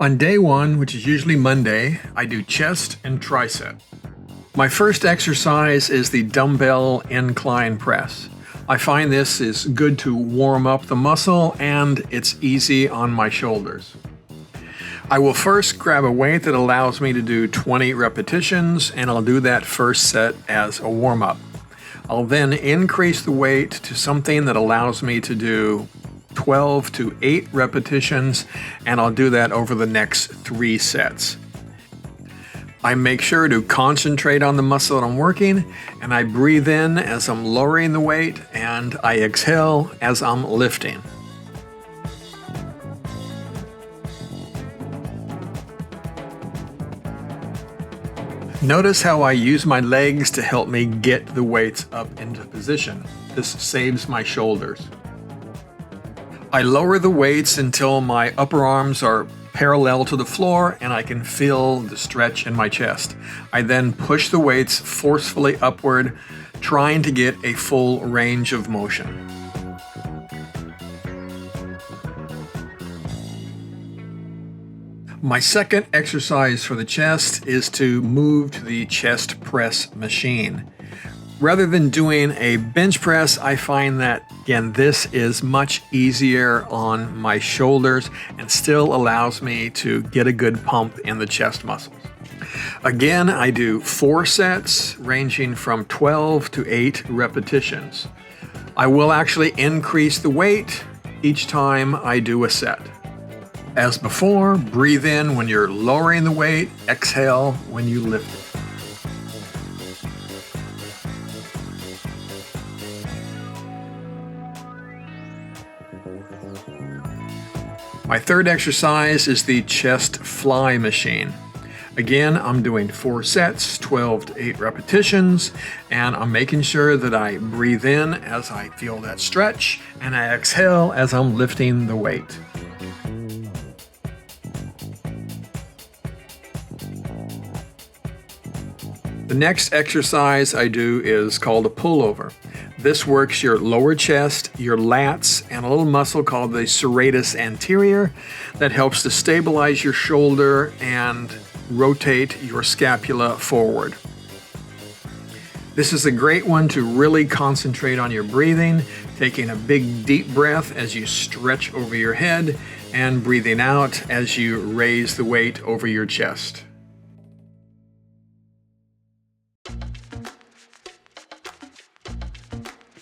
On day one, which is usually Monday, I do chest and tricep. My first exercise is the dumbbell incline press. I find this is good to warm up the muscle and it's easy on my shoulders. I will first grab a weight that allows me to do 20 repetitions, and I'll do that first set as a warm-up. I'll then increase the weight to something that allows me to do 12 to 8 repetitions, and I'll do that over the next 3 sets. I make sure to concentrate on the muscle that I'm working, and I breathe in as I'm lowering the weight, and I exhale as I'm lifting. Notice how I use my legs to help me get the weights up into position. This saves my shoulders. I lower the weights until my upper arms are parallel to the floor and I can feel the stretch in my chest. I then push the weights forcefully upward, trying to get a full range of motion. My second exercise for the chest is to move to the chest press machine. Rather than doing a bench press, I find that, again, this is much easier on my shoulders and still allows me to get a good pump in the chest muscles. Again, I do 4 sets ranging from 12 to 8 repetitions. I will actually increase the weight each time I do a set. As before, breathe in when you're lowering the weight, exhale when you lift it. My third exercise is the chest fly machine. Again, I'm doing 4 sets, 12 to 8 repetitions, and I'm making sure that I breathe in as I feel that stretch, and I exhale as I'm lifting the weight. The next exercise I do is called a pullover. This works your lower chest, your lats, and a little muscle called the serratus anterior that helps to stabilize your shoulder and rotate your scapula forward. This is a great one to really concentrate on your breathing, taking a big deep breath as you stretch over your head and breathing out as you raise the weight over your chest.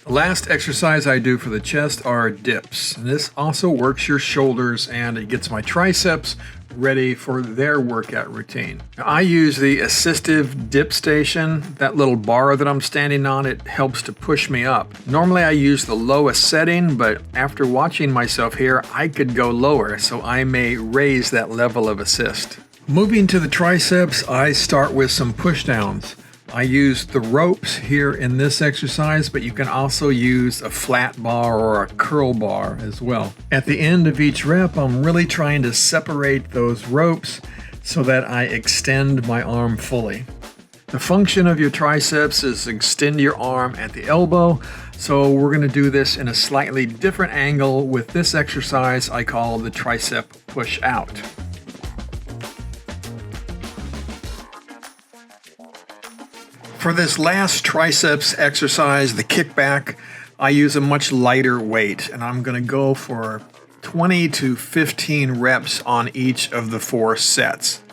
The last exercise I do for the chest are dips. And this also works your shoulders and it gets my triceps ready for their workout routine. Now, I use the assistive dip station. That little bar that I'm standing on, it helps to push me up. Normally I use the lowest setting, but after watching myself here, I could go lower, so I may raise that level of assist. Moving to the triceps, I start with some push downs. I use the ropes here in this exercise, but you can also use a flat bar or a curl bar as well. At the end of each rep, I'm really trying to separate those ropes so that I extend my arm fully. The function of your triceps is extend your arm at the elbow, so we're going to do this in a slightly different angle with this exercise I call the tricep push out. For this last triceps exercise, the kickback, I use a much lighter weight, and I'm going to go for 20 to 15 reps on each of the 4 sets.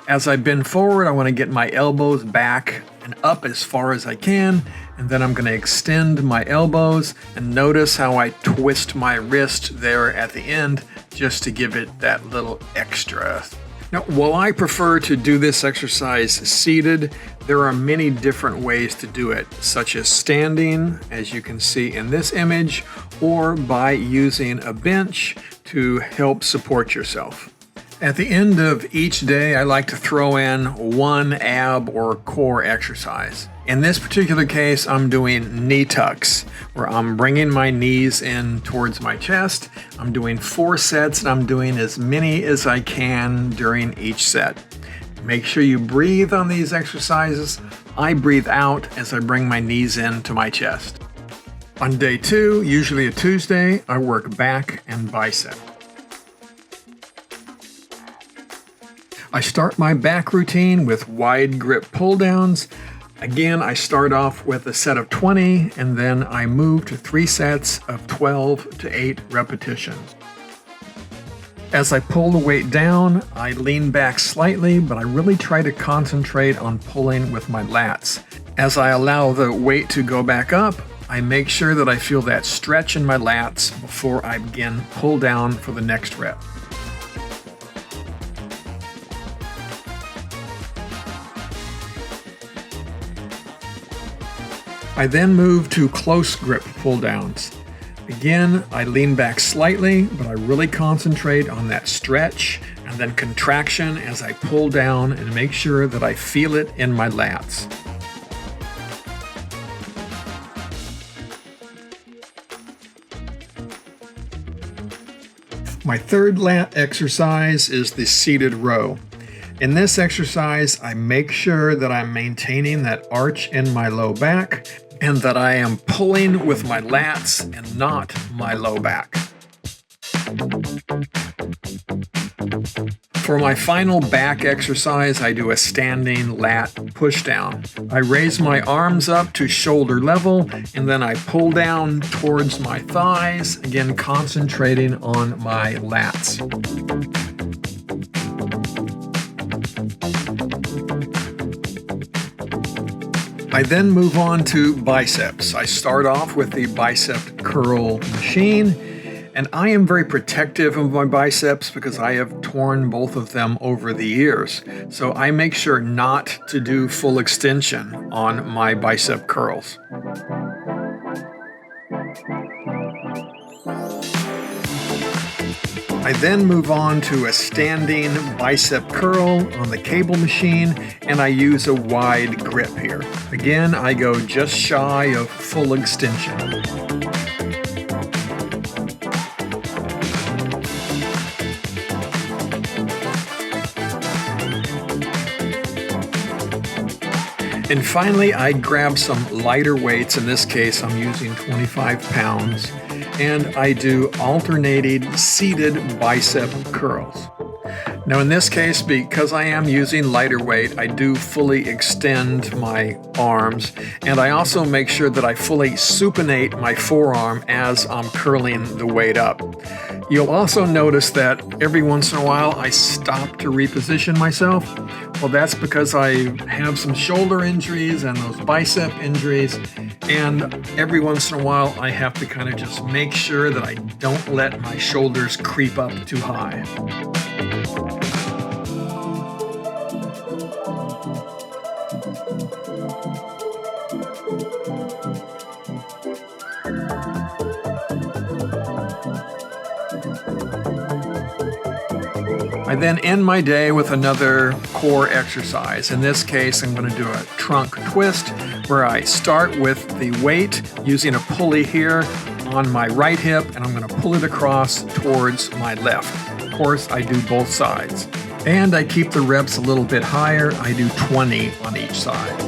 As I bend forward, I want to get my elbows back and up as far as I can, and then I'm going to extend my elbows, and notice how I twist my wrist there at the end just to give it that little extra. Now, while I prefer to do this exercise seated, there are many different ways to do it, such as standing, as you can see in this image, or by using a bench to help support yourself. At the end of each day, I like to throw in one ab or core exercise. In this particular case, I'm doing knee tucks, where I'm bringing my knees in towards my chest. I'm doing 4 sets, and I'm doing as many as I can during each set. Make sure you breathe on these exercises. I breathe out as I bring my knees in to my chest. On day 2, usually a Tuesday, I work back and bicep. I start my back routine with wide grip pull downs. Again, I start off with a set of 20 and then I move to 3 sets of 12 to 8 repetitions. As I pull the weight down, I lean back slightly, but I really try to concentrate on pulling with my lats. As I allow the weight to go back up, I make sure that I feel that stretch in my lats before I begin pull down for the next rep. I then move to close grip pull downs. Again, I lean back slightly, but I really concentrate on that stretch and then contraction as I pull down and make sure that I feel it in my lats. My third lat exercise is the seated row. In this exercise, I make sure that I'm maintaining that arch in my low back and that I am pulling with my lats and not my low back. For my final back exercise, I do a standing lat push down. I raise my arms up to shoulder level and then I pull down towards my thighs, again concentrating on my lats. I then move on to biceps. I start off with the bicep curl machine, and I am very protective of my biceps because I have torn both of them over the years. So I make sure not to do full extension on my bicep curls. I then move on to a standing bicep curl on the cable machine, and I use a wide grip here. Again, I go just shy of full extension. And finally, I grab some lighter weights. In this case, I'm using 25 pounds. And I do alternating seated bicep curls. Now in this case, because I am using lighter weight, I do fully extend my arms, and I also make sure that I fully supinate my forearm as I'm curling the weight up. You'll also notice that every once in a while I stop to reposition myself. Well, that's because I have some shoulder injuries and those bicep injuries, and every once in a while I have to kind of just make sure that I don't let my shoulders creep up too high. I then end my day with another core exercise. In this case, I'm going to do a trunk twist where I start with the weight using a pulley here on my right hip, and I'm going to pull it across towards my left. Of course, I do both sides. And I keep the reps a little bit higher. I do 20 on each side.